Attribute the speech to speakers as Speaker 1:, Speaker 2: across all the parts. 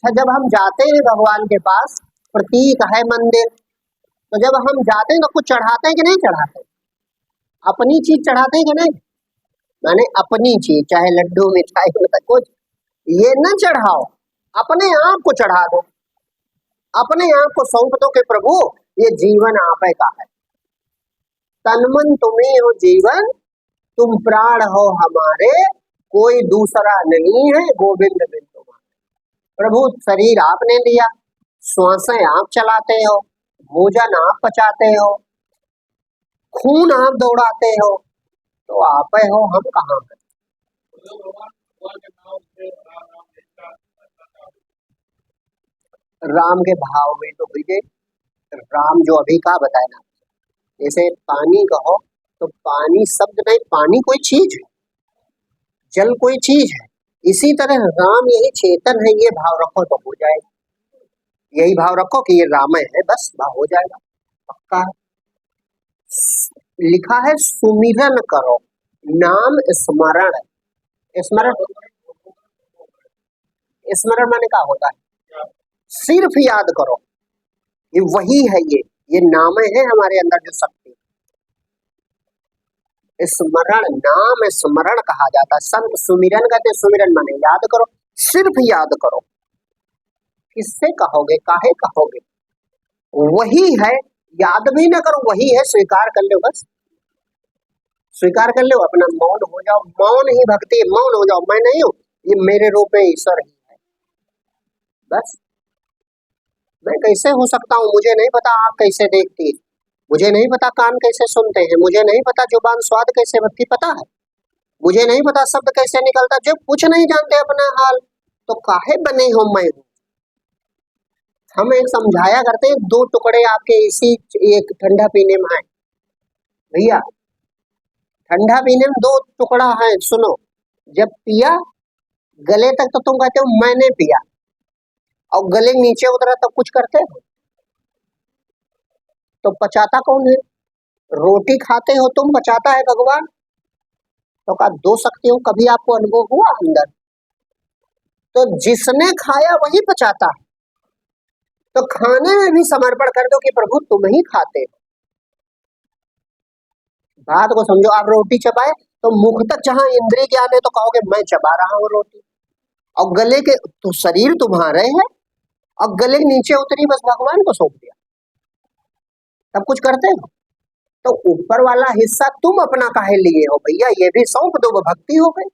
Speaker 1: अच्छा, जब हम जाते हैं भगवान के पास, प्रतीक है मंदिर, तो जब हम जाते हैं तो कुछ चढ़ाते हैं कि नहीं चढ़ाते? अपनी चीज चढ़ाते हैं कि नहीं? माने अपनी चीज, चाहे लड्डू मिठाई मतलब कुछ, ये न चढ़ाओ, अपने आप को चढ़ा दो, अपने आप को सौंप दो कि प्रभु ये जीवन आप का है, तन मन तुम्हें हो जीवन, तुम प्राण हो हमारे, कोई दूसरा नहीं है, गोविंद बिन तुम्हारे। प्रभु शरीर आपने दिया, श्वासें आप चलाते हो, भोजन आप पचाते हो, खून आप दौड़ाते हो, तो आप हो, हम कहाँ हैं? राम के भाव में तो भैया राम जो अभी का बताया ना, जैसे पानी कहो तो पानी शब्द नहीं, पानी कोई चीज है, जल कोई चीज है, इसी तरह राम यही चेतन है, ये भाव रखो तो हो जाएगा, यही भाव रखो कि ये रामय है, बस भाव हो जाएगा पक्का। लिखा है सुमिरन करो, नाम स्मरण, स्मरण स्मरण माने क्या होता है? सिर्फ याद करो, ये वही है, ये नाम है हमारे अंदर जो शक्ति, स्मरण, नाम स्मरण कहा जाता है। संत सुमिरन कहते, सुमिरन माने याद करो, सिर्फ याद करो, किससे कहोगे, काहे कहोगे, वही है, याद भी ना करो, वही है, स्वीकार कर लो, बस स्वीकार कर लो, अपना मौन हो जाओ, मौन ही भक्ति, मौन हो जाओ, मैं नहीं हूँ, ये मेरे रूप में ईश्वर ही है, बस मैं कैसे हो सकता हूँ, मुझे नहीं पता आप कैसे देखती है, मुझे नहीं पता कान कैसे सुनते हैं, मुझे नहीं पता जुबान स्वाद कैसे भक्ति पता है, मुझे नहीं पता शब्द कैसे निकलता, जब कुछ नहीं जानते अपना हाल, तो काहे बने हो मैं हूँ। हम एक समझाया करते हैं, 2 टुकड़े आपके इसी एक ठंडा पीने में है भैया, ठंडा पीने में 2 टुकड़ा है, सुनो, जब पिया गले तक तो तुम कहते हो मैंने पिया, और गले नीचे उतरा तब कुछ करते हो, तो पचाता कौन है? रोटी खाते हो तुम, पचाता है भगवान, तो का 2 शक्तियों कभी आपको अनुभव हुआ अंदर? तो जिसने खाया वही पचाता है, तो खाने में भी समर्पण कर दो कि प्रभु तुम ही खाते हो, बात को समझो। आप रोटी चबाए तो मुख तक जहां इंद्रिय ज्ञान है तो कहोगे मैं चबा रहा हूँ रोटी, और गले के तो शरीर तुम्हारे है, और गले के नीचे उतरी बस भगवान को सौंप दिया, तब कुछ करते हो, तो ऊपर वाला हिस्सा तुम अपना काहे लिए हो भैया, ये भी सौंप दो, वो भक्ति हो गई।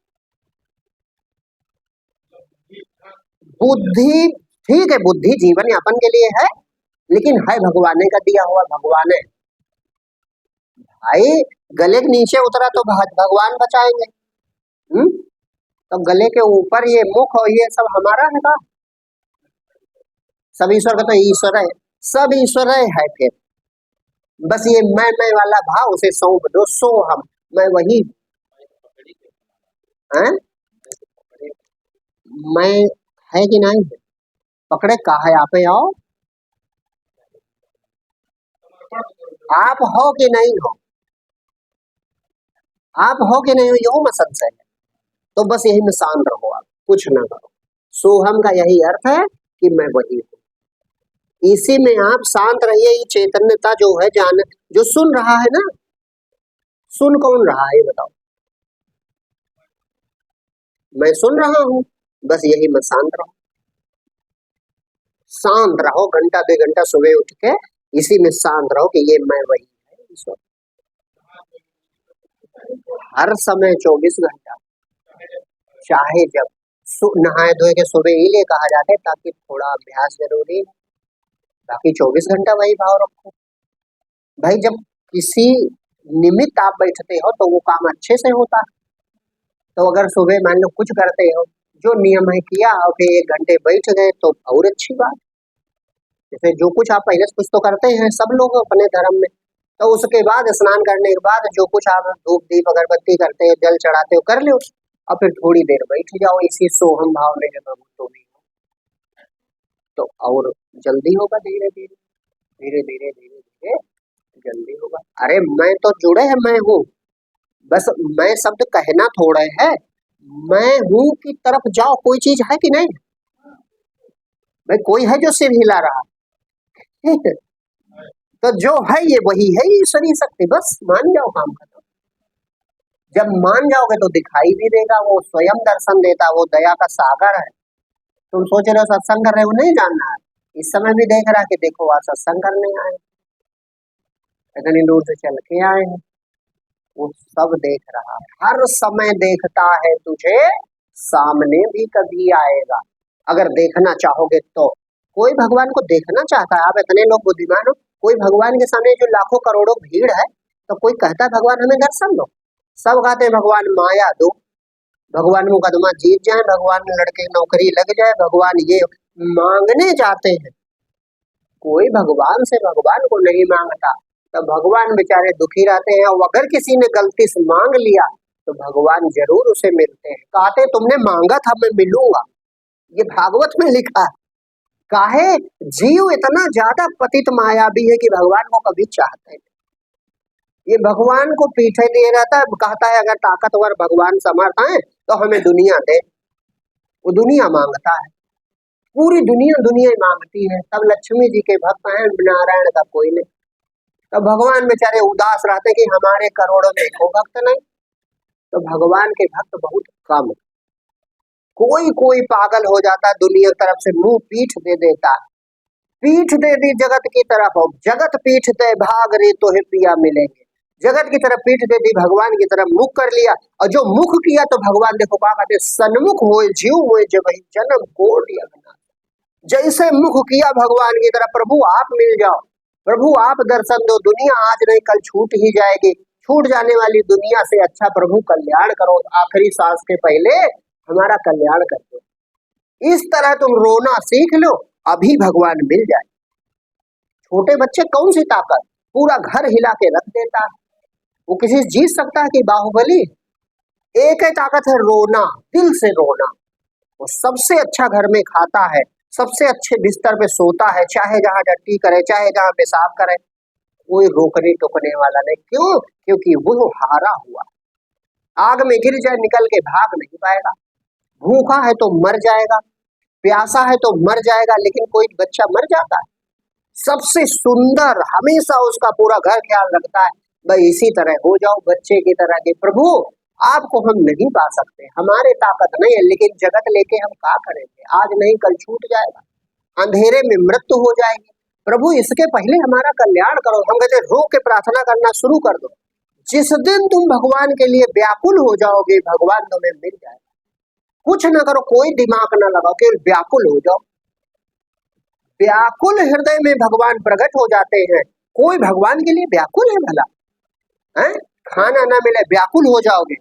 Speaker 1: बुद्धि ठीक है, बुद्धि जीवन यापन के लिए है, लेकिन है भगवान का दिया हुआ, भगवान है भाई, गले के नीचे उतरा तो भगवान बचाएंगे, तो गले के ऊपर ये मुख और ये सब हमारा है का? सब ईश्वर का, तो ईश्वर है, सब ईश्वर है, फिर बस ये मैं वाला भाव उसे सौंप दो, सो हम मैं वही है, मैं है कि नहीं है, पकड़े कहा है, आप आओ, आप हो कि नहीं हो, आप हो कि नहीं हो, यो में संशय है, तो बस यही में शांत रहो, आप कुछ ना करो, सोहम का यही अर्थ है कि मैं वही हूँ, इसी में आप शांत रहिए। ये चैतन्यता जो है, जान जो सुन रहा है ना, सुन कौन रहा है बताओ, मैं सुन रहा हूँ, बस यही में शांत रहो, शांत रहो, घंटा 2 घंटा सुबह उठ के इसी में शांत रहो कि ये मैं वही है ईश्वर, हर समय 24 घंटा, चाहे जब नहाए धोए के सुबह ही ले कहा जाता है, ताकि थोड़ा अभ्यास जरूरी, बाकी 24 घंटा वही भाव रखो भाई। जब किसी निमित्त आप बैठते हो तो वो काम अच्छे से होता है, तो अगर सुबह मान लो कुछ करते हो, जो नियम है किया और फिर 1 घंटे बैठ गए तो और अच्छी बात, जैसे जो कुछ आप पहले से कुछ तो करते हैं सब लोग अपने धर्म में, तो उसके बाद स्नान करने के बाद जो कुछ आप धूप दीप अगरबत्ती करते हो, जल चढ़ाते हो, कर लो, और फिर थोड़ी देर बैठ जाओ इसी सोहम भाव में, जब तो भी तो और जल्दी होगा, धीरे धीरे धीरे धीरे धीरे धीरे जल्दी होगा। अरे मैं तो जुड़े है, मैं हूँ, बस मैं शब्द कहना थोड़ा है, मैं हूँ की तरफ जाओ, कोई चीज है कि नहीं, भाई कोई है जो सिर हिला रहा, ठीक है? तो जो है ये वही है ईश्वरीय शक्ति, बस मान जाओ, काम खत्म। जब मान जाओगे तो दिखाई भी देगा, वो स्वयं दर्शन देता, वो दया का सागर है। तुम सोच रहे हो सत्संग कर रहे हो, नहीं जानना है, इस समय भी देख रहा है कि देखो वहां सत्संग करने आए, इतनी दूर से चल के आए हैं, वो सब देख रहा है, हर समय देखता है तुझे, सामने भी कभी आएगा अगर देखना चाहोगे तो। कोई भगवान को देखना चाहता है? आप इतने लोग बुद्धिमान हो, कोई भगवान के सामने जो लाखों करोड़ों भीड़ है, तो कोई कहता है भगवान हमें दर्शन दो? सब कहते हैं भगवान माया दो, भगवान मुकदमा जीत जाए, भगवान लड़के नौकरी लग जाए, भगवान ये मांगने जाते हैं। कोई भगवान से भगवान को नहीं मांगता, तो भगवान बेचारे दुखी रहते हैं। और अगर किसी ने गलती से मांग लिया तो भगवान जरूर उसे मिलते हैं, कहते तुमने मांगा था मैं मिलूंगा, ये भागवत में लिखा है। काहे? जीव इतना ज्यादा पतित मायावी है कि भगवान को कभी चाहते नहीं, ये भगवान को पीछे दिए रहता है, कहता है अगर ताकतवर भगवान समर्थ है तो हमें दुनिया दे, वो दुनिया मांगता है, पूरी दुनिया दुनिया ही मांगती है। तब लक्ष्मी जी के भक्त हैं, नारायण का कोई नहीं। तो भगवान बेचारे उदास रहते कि हमारे करोड़ों में को भक्त नहीं, तो भगवान के भक्त बहुत कम। कोई कोई पागल हो जाता है, दुनिया की तरफ से मुंह पीठ दे देता है, पीठ दे दी जगत की तरफ, जगत पीठ दे भाग रे तो है पिया मिलेंगे, जगत की तरफ पीठ दे दी, भगवान की तरफ मुख कर लिया, और जो मुख किया तो भगवान देखो क्या कहते, सन्मुख होए जीव हुए जब ही जन्म कोटि अगना। जैसे मुख किया भगवान की तरफ, प्रभु आप मिल जाओ, प्रभु आप दर्शन दो, दुनिया आज नहीं कल छूट ही जाएगी, छूट जाने वाली दुनिया से अच्छा प्रभु कल्याण करो, आखिरी सांस के पहले हमारा कल्याण कर दो। इस तरह तुम रोना सीख लो, अभी भगवान मिल जाए। छोटे बच्चे कौन सी ताकत, पूरा घर हिला के रख देता है, वो किसी से जीत सकता है कि बाहुबली? एक ही ताकत है, रोना, दिल से रोना। वो सबसे अच्छा घर में खाता है, सबसे अच्छे बिस्तर पे सोता है, चाहे जहां टट्टी करे, चाहे जहां पेशाब करे, कोई रोकने टोकने वाला नहीं। क्यों? क्योंकि वो हारा हुआ, आग में गिर जाए निकल के भाग नहीं पाएगा, भूखा है तो मर जाएगा, प्यासा है तो मर जाएगा, लेकिन कोई बच्चा मर जाता है, सबसे सुंदर, हमेशा उसका पूरा घर ख्याल रखता है, भाई इसी तरह हो जाओ बच्चे की तरह के। प्रभु आपको हम नहीं पा सकते, हमारे ताकत नहीं है, लेकिन जगत लेके हम क्या करेंगे, आज नहीं कल छूट जाएगा, अंधेरे में मृत्यु हो जाएगी, प्रभु इसके पहले हमारा कल्याण करो। हम कहते रो के प्रार्थना करना शुरू कर दो, जिस दिन तुम भगवान के लिए व्याकुल हो जाओगे भगवान तुम्हें मिल जाएगा। कुछ ना करो, कोई दिमाग ना लगाओ, केवल व्याकुल हो जाओ, व्याकुल हृदय में भगवान प्रकट हो जाते हैं। कोई भगवान के लिए व्याकुल है भला? है खाना ना मिले व्याकुल हो जाओगे?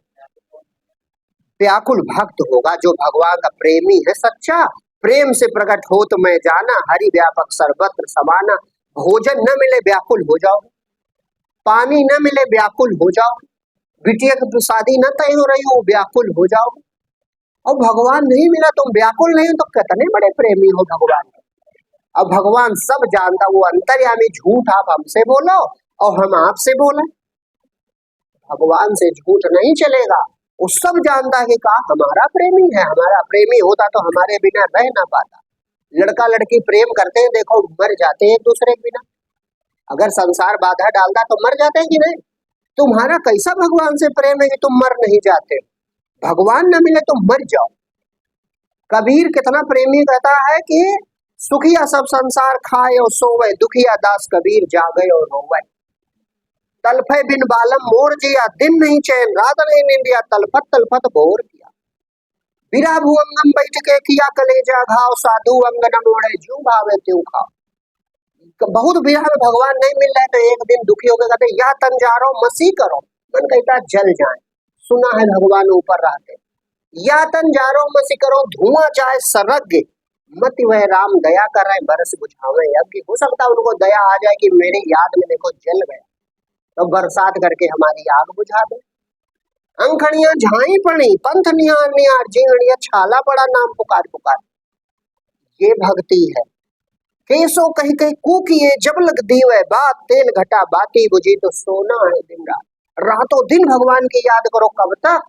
Speaker 1: व्याकुल भक्त होगा जो भगवान का प्रेमी है सच्चा, प्रेम से प्रकट हो तो मैं जाना, हरि व्यापक सर्वत्र समाना। भोजन न मिले व्याकुल हो जाओ, पानी न मिले व्याकुल हो जाओ, बिटिया की शादी न तय हो रही हो व्याकुल हो जाओ, और भगवान नहीं मिला तुम व्याकुल नहीं हो, तो कितने बड़े प्रेमी हो भगवान के। अब भगवान सब जानता, वो अंतर्यामी, झूठ आप हमसे बोलो और हम आपसे बोले, भगवान से झूठ नहीं चलेगा। वो सब जानता है कि का हमारा प्रेमी है, हमारा प्रेमी होता तो हमारे बिना रह ना पाता। लड़का लड़की प्रेम करते हैं, देखो मर जाते हैं एक दूसरे के बिना, अगर संसार बाधा डालता तो मर जाते हैं कि नहीं? तुम्हारा कैसा भगवान से प्रेम है कि तुम मर नहीं जाते? भगवान न मिले तो मर जाओ। कबीर कितना प्रेमी कहता है कि सुखिया सब संसार खाए और सोवे, दुखिया दास कबीर जागे और रोवे। तलफे बिन बालम मोर जिया, दिन नहीं चैन रात नहीं निंदिया, तलफत तलफत भोर किया। बिरा भुअंगम बैठ के किया कलेजा घाव, साधु अंग न मोड़े जू भावे त्यों खाओ। बहुत बिरह में भगवान नहीं मिल रहे तो एक दिन दुखी होकर कहते यह तन जा रहा हूं मसीह करो, मन कहता जल जाए। सुना है भगवान ऊपर रहते, या तन जा रहा हूं मसीह करो, धुआं जाए सरग, मत वह राम दया कर रहे बरस बुझावे यज्ञ। हो सकता है उनको दया आ जाए कि मेरी याद में देखो जल गया, तो बरसात करके हमारी आग बुझा दे। अंखड़िया झाई पड़ी पंथ निहार निहार, जीवड़िया छाला पड़ा नाम पुकार पुकार। ये भक्ति है। केसो कही कही कूकिए जब लग दीवे, बात तेल घटा बाती बुझी, तो सोना है दिन रात। रातों दिन भगवान की याद करो, कब तक?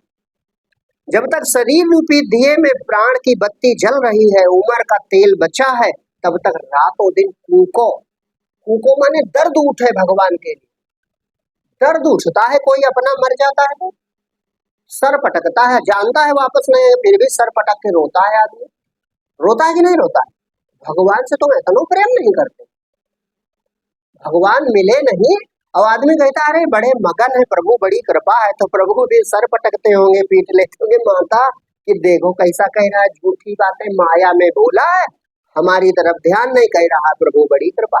Speaker 1: जब तक शरीर रूपी दिए में प्राण की बत्ती जल रही है, उम्र का तेल बचा है, तब तक रातों दिन कूको, कूको माने दर्द उठे भगवान के लिए, दर्द उठता है, कोई अपना मर जाता है तो सर पटकता है, जानता है वापस नहीं, फिर भी सर पटक के रोता है आदमी, रोता है कि नहीं रोता है? भगवान से तो इतना प्रेम नहीं करते, भगवान मिले नहीं और आदमी कहता है अरे बड़े मगन है प्रभु, बड़ी कृपा है, तो प्रभु भी सर पटकते होंगे, पीट लेते होंगे माता कि देखो कैसा कह रहा है, झूठी बातें माया में बोला है, हमारी तरफ ध्यान नहीं, कह रहा प्रभु बड़ी कृपा।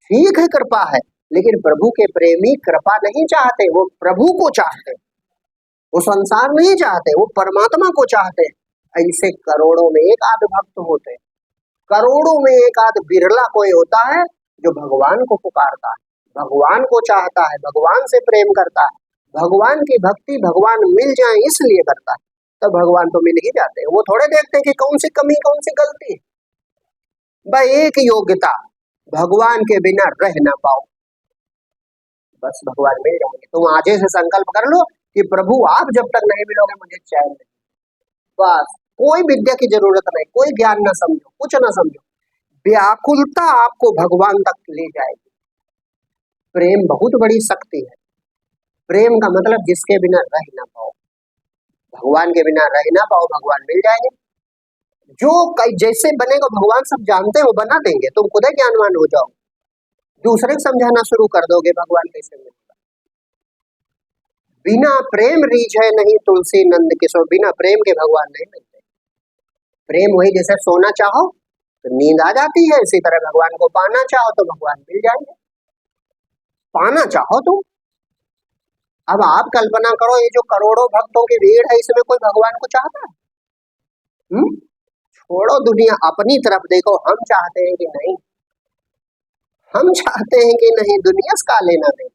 Speaker 1: ठीक है कृपा है, लेकिन प्रभु के प्रेमी कृपा नहीं चाहते, वो प्रभु को चाहते, वो संसार नहीं चाहते, वो परमात्मा को चाहते। ऐसे करोड़ों में एक आध भक्त होते हैं, करोड़ों में एक आध बिरला कोई होता है जो भगवान को पुकारता है, भगवान को चाहता है, भगवान से प्रेम करता है, भगवान की भक्ति भगवान मिल जाए इसलिए करता है, तो भगवान तो मिल ही जाते हैं। वो थोड़े देखते हैं कि कौन सी कमी कौन सी गलती है। भाई एक योग्यता, भगवान के बिना रह ना पाओ, बस भगवान मिल जाएंगे। तुम आज से संकल्प कर लो कि प्रभु आप जब तक नहीं मिलोगे मुझे चैन नहीं, बस कोई विद्या की जरूरत नहीं, कोई ज्ञान ना समझो, कुछ ना समझो, व्याकुलता आपको भगवान तक ले जाएगी। प्रेम बहुत बड़ी शक्ति है, प्रेम का मतलब जिसके बिना रह ना पाओ, भगवान के बिना रह ना पाओ, भगवान मिल जाएंगे। जो जैसे बनेगा भगवान सब जानते हैं, वो बना देंगे, तुम खुद ही ज्ञानवान हो जाओ, दूसरे को समझाना शुरू कर दोगे भगवान कैसे मिलेगा। बिना प्रेम रीझे नहीं तुलसी नंद किशोर, बिना प्रेम के भगवान नहीं मिलते। प्रेम वही जैसे सोना चाहो तो नींद आ जाती है, इसी तरह भगवान को पाना चाहो तो भगवान मिल जाएंगे, पाना चाहो तुम। अब आप कल्पना करो, ये जो करोड़ों भक्तों की भीड़ है, इसमें कोई भगवान को चाहता है? छोड़ो दुनिया, अपनी तरफ देखो, हम चाहते हैं कि नहीं, हम चाहते हैं कि नहीं, दुनिया से का लेना देना।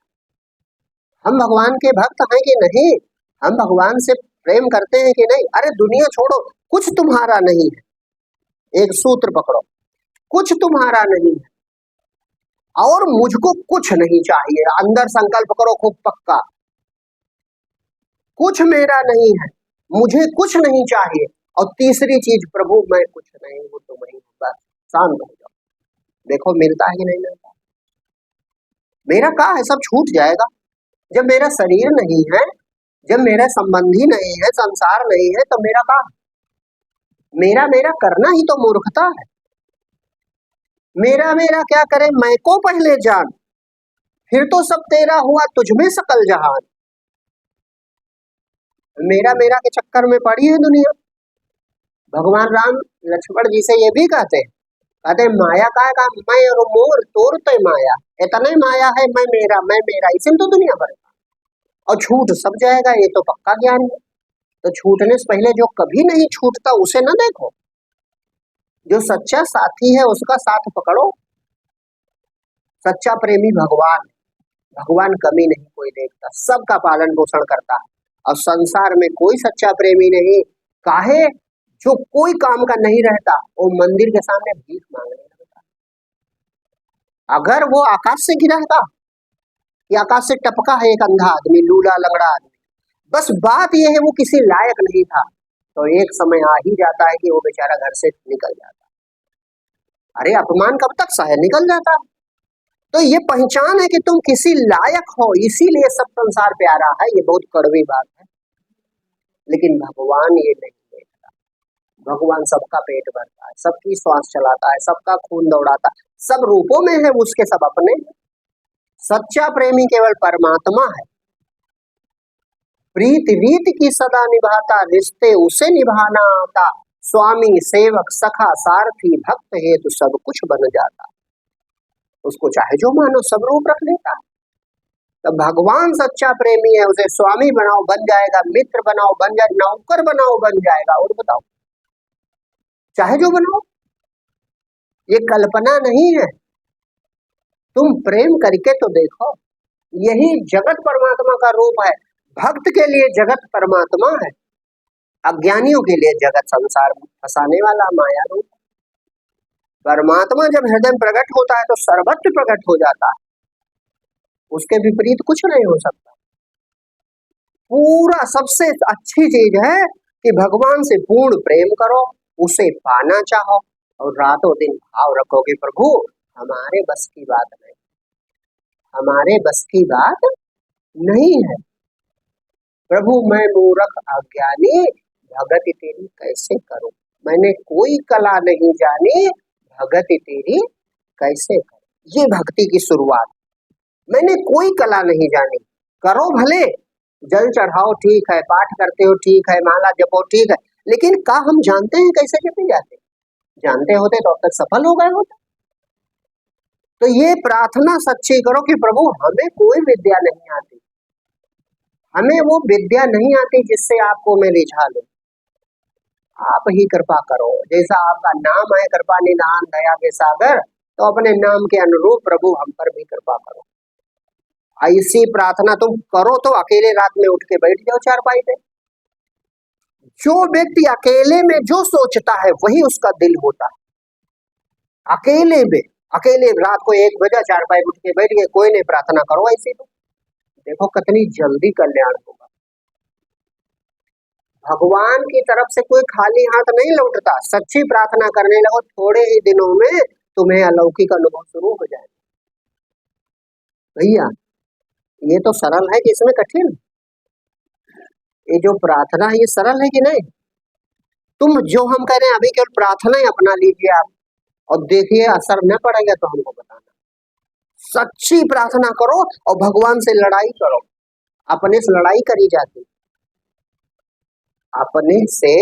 Speaker 1: हम भगवान के भक्त हैं कि नहीं, हम भगवान से प्रेम करते हैं कि नहीं। अरे दुनिया छोड़ो, कुछ तुम्हारा नहीं है, एक सूत्र पकड़ो, कुछ तुम्हारा नहीं है और मुझको कुछ नहीं चाहिए। अंदर संकल्प करो खूब पक्का, कुछ मेरा नहीं है, मुझे कुछ नहीं चाहिए, और तीसरी चीज प्रभु मैं कुछ नहीं हूं, तुम ही हो, बस शांत हो जाओ। देखो मिलता है कि नहीं मिलता। मेरा का है, सब छूट जाएगा। जब मेरा शरीर नहीं है, जब मेरा संबंधी नहीं है, संसार नहीं है, तो मेरा का, मेरा मेरा करना ही तो मूर्खता है। मेरा मेरा क्या करे, मैं को पहले जान, फिर तो सब तेरा हुआ, तुझमें सकल जहान। मेरा मेरा के चक्कर में पड़ी है दुनिया। भगवान राम लक्ष्मण जी से ये भी कहते हैं माया का मैं और मोर तोर तो माया, इतने माया है मैं मेरा, इसी में तो दुनिया भर, और छूट सब जाएगा, ये तो पक्का ज्ञान है। तो छूटने से पहले जो कभी नहीं छूटता उसे ना देखो, जो सच्चा साथी है उसका साथ पकड़ो। सच्चा प्रेमी भगवान, भगवान कमी नहीं कोई देखता, सबका पालन पोषण करता है, और संसार में कोई सच्चा प्रेमी नहीं काहे जो कोई काम का नहीं रहता, वो मंदिर के सामने भीख मांगने लगता। अगर वो आकाश से गिरा था या आकाश से टपका है एक अंधा आदमी, लूला लंगड़ा आदमी, बस बात यह है वो किसी लायक नहीं था, तो एक समय आ ही जाता है कि वो बेचारा घर से निकल जाता। अरे अपमान कब तक सहे, निकल जाता। तो ये पहचान है कि तुम किसी लायक हो, इसीलिए सब संसार प्यारा है। ये बहुत कड़वी बात है, लेकिन भगवान ये नहीं देखता। भगवान सबका पेट भरता है, सबकी श्वास चलाता है, सबका खून दौड़ाता है, सब रूपों में है उसके, सब अपने। सच्चा प्रेमी केवल परमात्मा है। प्रीत रीत की सदा निभाता, रिश्ते उसे निभाना आता, स्वामी सेवक सखा सारथी भक्त है तो सब कुछ बन जाता। उसको चाहे जो मानो, सब रूप रख लेता। तो भगवान सच्चा प्रेमी है, उसे स्वामी बनाओ बन जाएगा, मित्र बनाओ बन जाएगा, नौकर बनाओ बन जाएगा, और बताओ चाहे जो बनाओ। ये कल्पना नहीं है, तुम प्रेम करके तो देखो। यही जगत परमात्मा का रूप है। भक्त के लिए जगत परमात्मा है, अज्ञानियों के लिए जगत संसार फंसाने वाला माया रूप। परमात्मा जब हृदय में प्रकट होता है तो सर्वत्र प्रकट हो जाता है, उसके विपरीत कुछ नहीं हो सकता। पूरा सबसे अच्छी चीज है कि भगवान से पूर्ण प्रेम करो, उसे पाना चाहो, और रातों दिन भाव रखोगे प्रभु हमारे बस की बात नहीं, हमारे बस की बात नहीं है प्रभु, मैं मूर्ख अज्ञानी भगति तेरी कैसे करूं, मैंने कोई कला नहीं जानी भगति तेरी कैसे करूं। ये भक्ति की शुरुआत, मैंने कोई कला नहीं जानी, करो भले, जल चढ़ाओ ठीक है, पाठ करते हो ठीक है, माला जपो ठीक है, लेकिन का हम जानते हैं कैसे जपे जाते, जानते होते तो अब तक सफल हो गए होते। तो ये प्रार्थना सच्ची करो कि प्रभु हमें कोई विद्या नहीं आती, हमें वो विद्या नहीं आती जिससे आपको मैं रिझा लूं, आप ही कृपा करो। जैसा आपका नाम है कृपा निधान दया के सागर, तो अपने नाम के अनुरूप प्रभु हम पर भी कृपा करो। ऐसी प्रार्थना तुम करो तो अकेले रात में उठ के बैठ जाओ चारपाई पे। जो व्यक्ति अकेले में जो सोचता है वही उसका दिल होता है। अकेले में, अकेले रात को 1 बजे चारपाई उठ के बैठ गए, कोई नहीं, प्रार्थना करो ऐसी, तो देखो कितनी जल्दी कल्याण होगा। भगवान की तरफ से कोई खाली हाथ नहीं लौटता, सच्ची प्रार्थना करने लगो, थोड़े ही दिनों में तुम्हें अलौकिक अनुभव शुरू हो जाएगा। भैया ये तो सरल है कि इसमें कठिन, ये जो प्रार्थना है ये सरल है कि नहीं? तुम जो हम कह रहे हैं अभी केवल प्रार्थना ही अपना लीजिए आप, और देखिए असर न पड़ेगा तो हमको बताना। सच्ची प्रार्थना करो और भगवान से लड़ाई करो। अपने से लड़ाई करी जाती, अपने से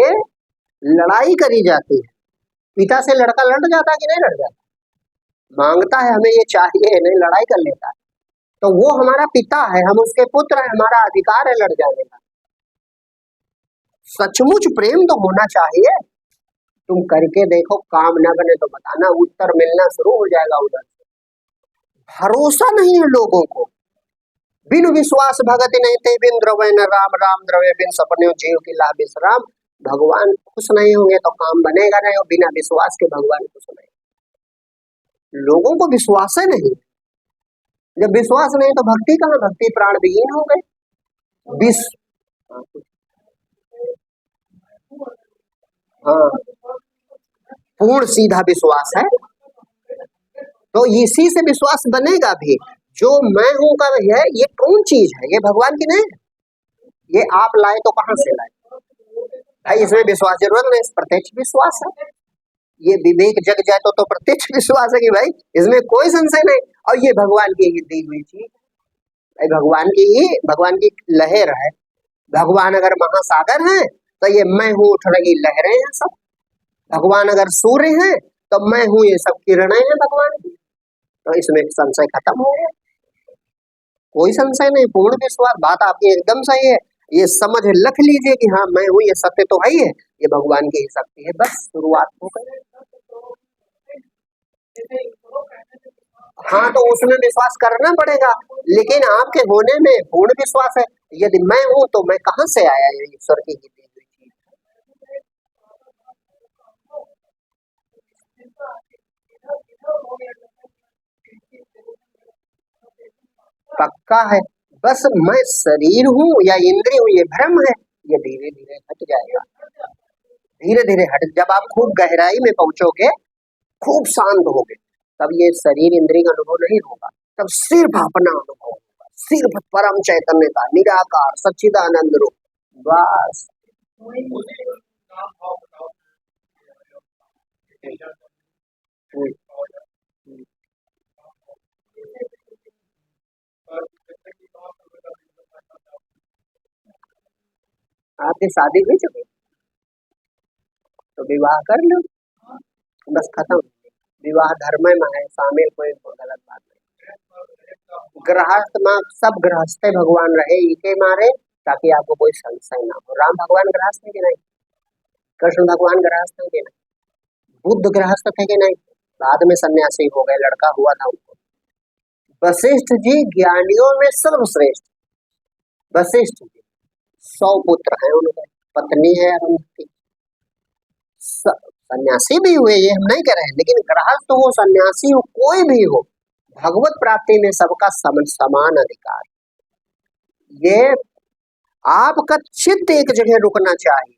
Speaker 1: लड़ाई करी जाती है। पिता से लड़का लड़ जाता कि नहीं लड़ जाता, मांगता है हमें ये चाहिए, नहीं लड़ाई कर लेता है, तो वो हमारा पिता है, हम उसके पुत्र हैं, हमारा अधिकार है लड़ जाने का। सचमुच प्रेम तो होना चाहिए। तुम करके देखो, काम न बने तो बताना, उत्तर मिलना शुरू हो जाएगा उधर से। भरोसा नहीं है लोगों को, बिन विश्वास भगति नहीं थे, बिन द्रव्य न राम, राम द्रव्य बिन सपने जीव की लाभ विश्राम। भगवान खुश नहीं होंगे तो काम बनेगा नहीं, और बिना विश्वास के भगवान खुश नहीं। लोगों को विश्वास है नहीं, जब विश्वास नहीं तो भक्ति कहाँ, भक्ति प्राण विहीन हो गए। हाँ, पूर्ण सीधा विश्वास है, तो इसी से विश्वास बनेगा भी। जो मैं हूं का है, ये कौन चीज है, ये भगवान की नहीं, ये आप लाए तो कहां से लाए भाई, इसमें विश्वास जरूरत नहीं, प्रत्यक्ष विश्वास है। ये विवेक जग जाए तो प्रत्यक्ष विश्वास है कि भाई इसमें कोई संशय नहीं, और ये भगवान की दी हुई चीज, भगवान की लहर है। भगवान अगर महासागर है तो ये मैं हूं उठ रही लहरें हैं सब। भगवान अगर सूर्य है तो मैं हूं ये सब किरणें हैं भगवान की। तो इसमें संशय खत्म हो गया, कोई संशय नहीं, पूर्ण विश्वास। बात आपकी एकदम सही है, ये समझ लख लीजिए कि हाँ मैं हूं, ये सत्य तो है ही है, ये भगवान की ही शक्ति है, बस शुरुआत हो गई। हाँ तो उसमें विश्वास करना पड़ेगा, लेकिन आपके होने में पूर्ण विश्वास है। यदि मैं हूं तो मैं कहां से आया, ये ईश्वर की दी हुई चीज। पक्का है, बस मैं शरीर हूँ या इंद्रिय हूँ ये भ्रम है, ये धीरे धीरे हट जाएगा, धीरे धीरे हट। जब आप खूब गहराई में पहुंचोगे, खूब शांत होगे, तब ये शरीर इंद्रिय का अनुभव नहीं होगा, तब सिर्फ अपना अनुभव होगा, सिर्फ परम चैतन्य का निराकार सच्चिदानंद रूप, बस। आपकी शादी हुई चुकी तो विवाह कर लो, बस खत्म। विवाह धर्म में है शामिल, कोई गलत बात नहीं। गृहस्थ में सब गृहस्थ भगवान रहे इके मारे, ताकि आपको कोई संशय ना हो। राम भगवान गृहस्थ है कि नहीं, कृष्ण भगवान गृहस्थ है कि नहीं, बुद्ध गृहस्थ थे कि नहीं, बाद में सन्यासी हो गए, लड़का हुआ था उनको। वशिष्ठ जी ज्ञानियों में सर्वश्रेष्ठ, वशिष्ठ जी 100 पुत्र हैं उनके, पत्नी है अरुंधति, सन्यासी भी हुए, ये हम नहीं कह रहे हैं, लेकिन गृहस्थ हो सन्यासी हो कोई भी हो, भगवत प्राप्ति में सबका समान अधिकार। ये आपका चित्त एक जगह रुकना चाहिए।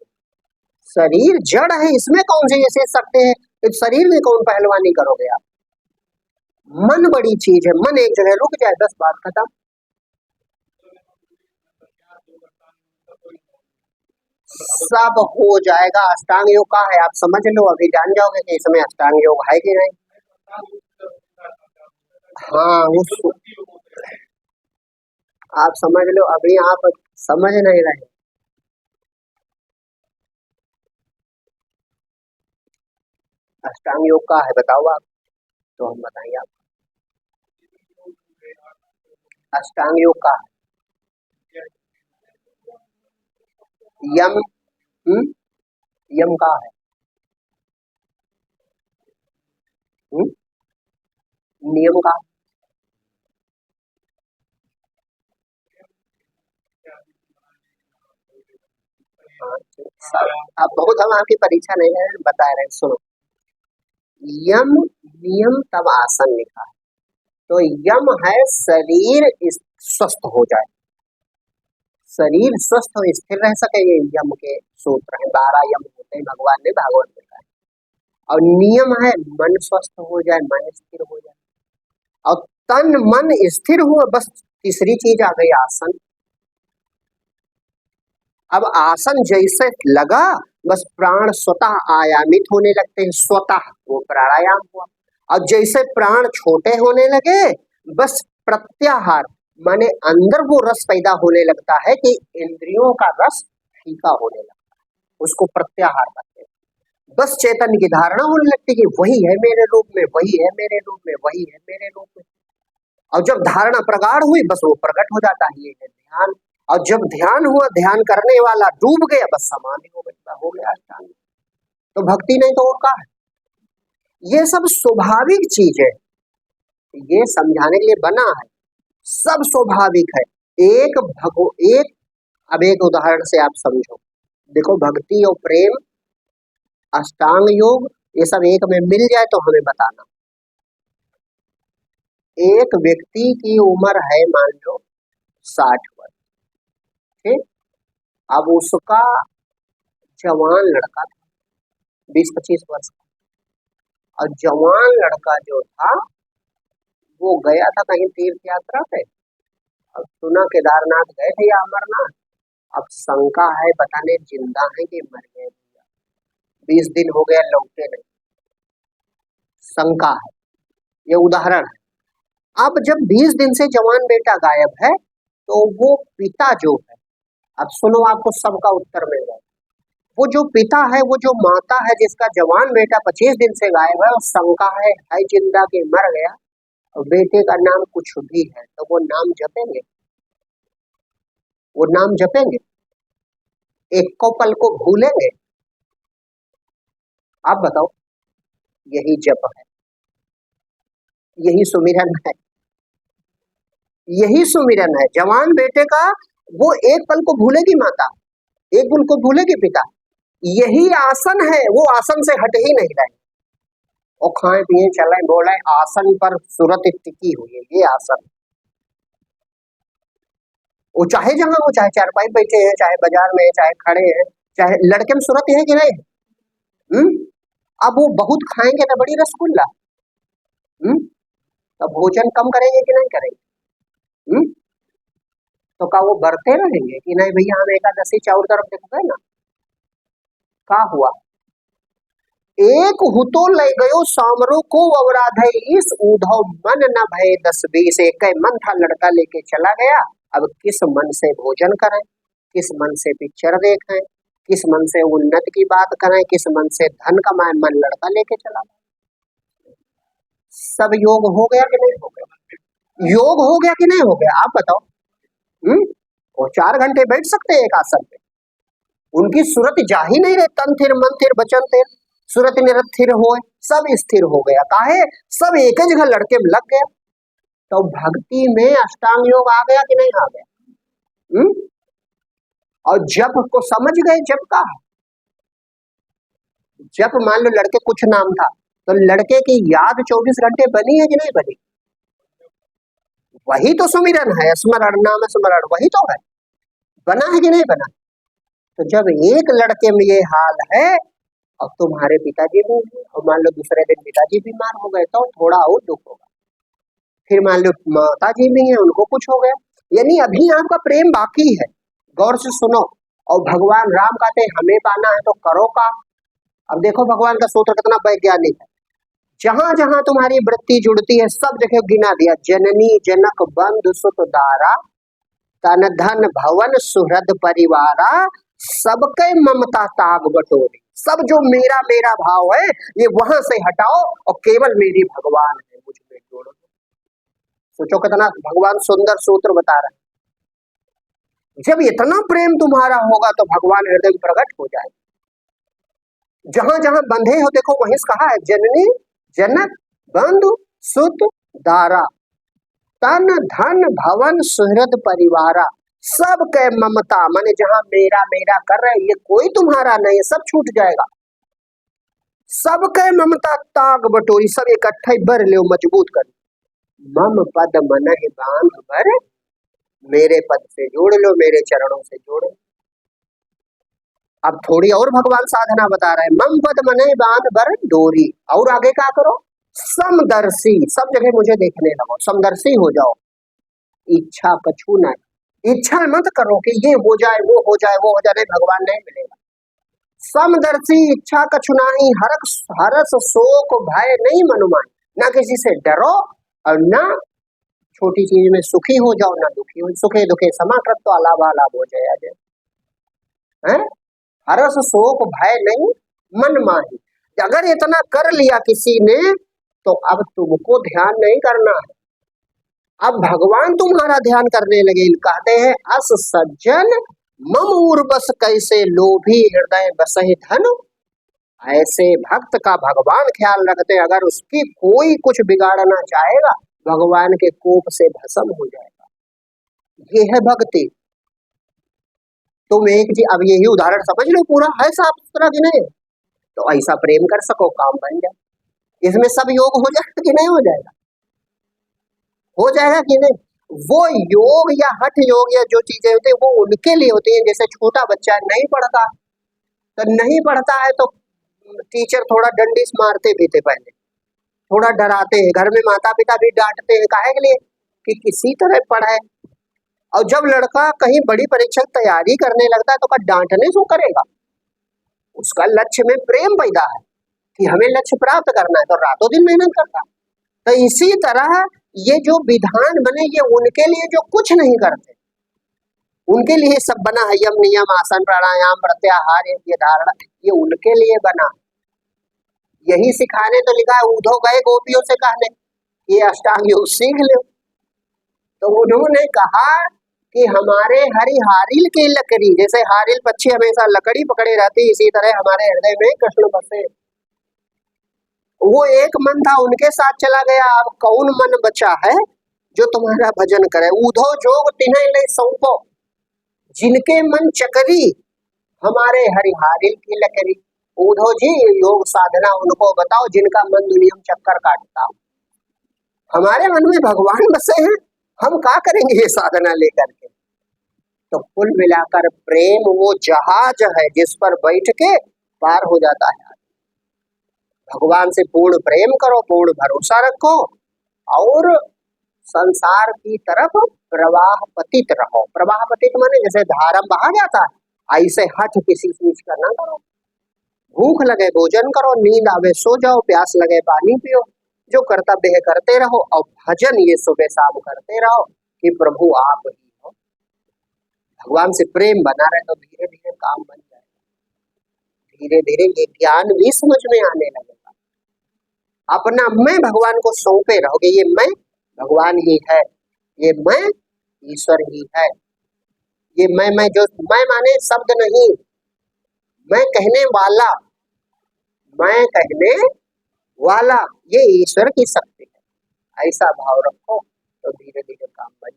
Speaker 1: शरीर जड़ है, इसमें कौन से ऐसे सकते हैं इस शरीर में कौन पहलवानी करोगे आप? मन बड़ी चीज है, मन एक जगह रुक जाए बस बात खत्म। सब हो जाएगा। अष्टांग योग का है, आप समझ लो, अभी जान जाओगे कि इसमें अष्टांग योग है कि नहीं। हाँ उस आप समझ लो, अभी आप समझ नहीं रहे। अष्टांग योग का है, बताओ आप, तो हम बताएंगे आप। अष्टांग योग का यम, यम का है, नियम का। अब बहुत हम आपकी परीक्षा नहीं है, बता रहे हैं, सुनो। यम नियम तब आसन लिखा है, तो यम है शरीर स्वस्थ हो जाए, शरीर स्वस्थ और स्थिर रह सके, ये यम के सूत्र है। 12 यम होते हैं, भगवान ने भागवत में कहा। और नियम है मन स्वस्थ हो जाए, मन स्थिर हो जाए, और तन मन स्थिर हुआ, बस तीसरी चीज आ गई आसन। अब आसन जैसे लगा, बस प्राण स्वतः आयामित होने लगते हैं, स्वतः, वो प्राणायाम हुआ। अब जैसे प्राण छोटे होने लगे, बस प्रत्याहार माने अंदर वो रस पैदा होने लगता है कि इंद्रियों का रस फीका होने लगता है, उसको प्रत्याहार कहते हैं। बस चैतन्य की धारणा होने लगती है कि वही है मेरे रूप में, वही है मेरे रूप में, वही है मेरे रूप में। और जब धारणा प्रगाढ़ हुई, बस वो प्रकट हो जाता है, ये है ध्यान। और जब ध्यान हुआ, ध्यान करने वाला डूब गया, बस समाधि हो गई, हो गया अष्टांग। तो भक्ति नहीं तो और का है। ये सब स्वाभाविक चीज है, ये समझाने के लिए बना है, सब स्वाभाविक है। एक अब एक उदाहरण से आप समझो, देखो भक्ति और प्रेम, अष्टांग योग, ये सब एक में मिल जाए तो हमें बताना। एक व्यक्ति की उम्र है मान लो 60 वर्ष, ठीक। अब उसका जवान लड़का था 20-25 वर्ष का, और जवान लड़का जो था वो गया था कहीं तीर्थ यात्रा पे। अब सुना केदारनाथ गए थे या अमरनाथ, अब शंका है पता नहीं जिंदा है कि मर गए, 20 दिन हो गया लौटे नहीं, शंका है, ये उदाहरण है। अब जब 20 दिन से जवान बेटा गायब है, तो वो पिता जो है, अब सुनो आपको सबका उत्तर मिल जाए। वो जो पिता है, वो जो माता है जिसका जवान बेटा 25 दिन से गायब है, और शंका है जिंदा के मर गया, और बेटे का नाम कुछ भी है, तो वो नाम जपेंगे, वो नाम जपेंगे, एक को पल को भूलेंगे? आप बताओ, यही जप है, यही सुमिरन है, यही सुमिरन है। जवान बेटे का वो एक पल को भूलेगी माता, एक पल को भूलेगी पिता, यही आसन है, वो आसन से हट ही नहीं रहे, और खाए पिए चले बोले, आसन पर सूरत टिकी हुई है, ये आसन। वो चाहे जहां वो, चाहे चारपाई बैठे हैं, चाहे बाजार में, चाहे खड़े हैं, चाहे लड़के में सूरत है कि नहीं। अब वो बहुत खाएंगे ना बड़ी रसगुल्ला, तो भोजन कम करेंगे कि नहीं करेंगे? तो का वो बढ़ते रहेंगे कि नहीं भैया हम एकादशी चाउर तरफ देखते ना, का हुआ? एक हुतो ले गयो सामरो को अवराधे, इस उधव मन न भय 10-20, एक मन था लड़का लेके चला गया। अब किस मन से भोजन करें, किस मन से पिक्चर देखें, किस मन से उन्नति की बात करें, किस मन से धन कमाए, मन लड़का लेके चला गया। सब योग हो गया कि नहीं हो गया? योग हो गया कि नहीं हो गया, आप बताओ। वो 4 घंटे बैठ सकते हैं एक आसन पे, उनकी सूरत जा ही नहीं रहे, तन थिर मन थिर बचन थिर, सूरत निरथिर हो, सब स्थिर हो गया, काहे? सब एक जगह लड़के में लग गया। तो भक्ति में अष्टांग योग आ गया कि नहीं आ गया? और जप को समझ गए, जप का जप, मान लो लड़के कुछ नाम था, तो लड़के की याद 24 घंटे बनी है कि नहीं बनी? वही तो सुमिरन है, स्मरण नाम स्मरण, वही तो है, बना है कि नहीं बना? तो जब एक लड़के में ये हाल है, अब तुम्हारे पिताजी भी हैं, और मान लो दूसरे दिन पिताजी बीमार हो गए तो थोड़ा और दुख होगा। फिर मान लो माताजी भी हैं, उनको कुछ हो गया, यानी अभी आपका प्रेम बाकी है। गौर से सुनो। और भगवान राम कहते हैं हमें पाना है तो करो का। अब देखो भगवान का सूत्र कितना वैज्ञानिक है। जहां जहां तुम्हारी वृत्ति जुड़ती है सब जगह गिना दिया, जननी जनक बंधु सुत दारा, तन धन भवन सुहृद परिवारा, सबके ममता ताग बटोरी। सब जो मेरा मेरा भाव है ये वहां से हटाओ और केवल मेरी भगवान है मुझ में जोड़ो। सोचो कितना भगवान सुंदर सूत्र बता रहे हैं। जब इतना प्रेम तुम्हारा होगा तो भगवान हृदय में प्रकट हो जाए। जहां जहां बंधे हो देखो वहीं से कहा है, जननी जनक बंधु सुत दारा, तन धन भवन सुहृद परिवारा, सब के ममता, माने जहां मेरा मेरा कर रहे ये कोई तुम्हारा नहीं, सब छूट जाएगा। सबके ममता ताग बटोरी, सब इकट्ठे बर लो मजबूत कर। मम पद मन बांध बर, मेरे पद से जोड़ लो, मेरे चरणों से जोड़ो। अब थोड़ी और भगवान साधना बता रहे हैं, मम पद मन बांध बर डोरी। और आगे क्या करो, समदर्शी, सब जगह मुझे देखने लगो, समदर्शी हो जाओ। इच्छा कछु न, इच्छा मत करो कि ये हो जाए वो हो जाए वो हो जाए, भगवान नहीं मिलेगा। समदर्शी इच्छा कछु नाही, हरस शोक भय नहीं मनुमान, ना किसी से डरो और ना छोटी चीज में सुखी हो जाओ ना दुखी हो। सुखे दुखे समाकृत तो अलावा लाभ हो जाए अजय है। हरस शोक भय नहीं मन माही। अगर इतना कर लिया किसी ने तो अब तुमको ध्यान नहीं करना है, अब भगवान तुम्हारा ध्यान करने लगे। कहते हैं अस सज्जन मम उर्वस कैसे लोभी हृदय बसहि धन। ऐसे भक्त का भगवान ख्याल रखते हैं, अगर उसकी कोई कुछ बिगाड़ना चाहेगा भगवान के कोप से भस्म हो जाएगा। ये है भक्ति। तुम एक जी अब यही उदाहरण समझ लो, पूरा है साफ सुथरा कि नहीं, तो ऐसा प्रेम कर सको काम बन जाए। इसमें सब योग हो जाएगा कि नहीं हो जाएगा, हो जाएगा कि नहीं। वो योग या हठ योग या जो चीजें होती है वो उनके लिए होती है। जैसे छोटा बच्चा नहीं पढ़ता तो नहीं पढ़ता है तो टीचर थोड़ा डंडिस मारते भी थे, पहले थोड़ा डराते हैं, घर में माता पिता भी डांटते हैं, काहे के लिए कि किसी तरह पढ़े। और जब लड़का कहीं बड़ी परीक्षा की तैयारी करने लगता है तो डांटने से करेगा, उसका लक्ष्य में प्रेम पैदा है कि हमें लक्ष्य प्राप्त करना है, तो रातों दिन मेहनत करता। तो इसी तरह ये जो विधान बने ये उनके लिए जो कुछ नहीं करते, उनके लिए सब बना है। यम नियम आसन प्राणायाम प्रत्याहार ये धारणा ये उनके लिए बना। यही सिखाने तो लिखा है, उद्धव गए गोपियों से कहने ये अष्टांग योग सीख लो, तो उन्होंने कहा कि हमारे हरि हारिल की लकड़ी, जैसे हारिल पक्षी हमेशा लकड़ी पकड़े रहती, इसी तरह हमारे हृदय में कृष्ण बसे। वो एक मन था उनके साथ चला गया, अब कौन मन बचा है जो तुम्हारा भजन करे। उधो जोग तिन्ह ले सौंपो, जिनके मन चकरी हमारे हरिहारिल की लकड़ी। उधो जी योग साधना उनको बताओ जिनका मन दुनिया में चक्कर काटता हो। हमारे मन में भगवान बसे हैं, हम क्या करेंगे ये साधना लेकर के। तो कुल मिलाकर प्रेम वो जहाज है जिस पर बैठ के पार हो जाता है। भगवान से पूर्ण प्रेम करो, पूर्ण भरोसा रखो और संसार की तरफ प्रवाह पतित रहो। प्रवाह पतित माने जैसे धारा बहा जाता है, ऐसे हठ किसी चीज का ना करो। भूख लगे भोजन करो, नींद आवे सो जाओ, प्यास लगे पानी पियो, जो कर्तव्य है करते रहो और भजन ये सुबह शाम करते रहो कि प्रभु आप ही हो। भगवान से प्रेम बना रहे तो धीरे धीरे काम बन जाएगा, धीरे धीरे ये ज्ञान भी समझ में आने लगेगा। अपना मैं भगवान को सौंपे रहोगे, ये मैं भगवान ही है, ये मैं ईश्वर ही है। ये मैं जो मैं माने शब्द नहीं, मैं कहने वाला, मैं कहने वाला, ये ईश्वर की शक्ति है। ऐसा भाव रखो तो धीरे धीरे काम बन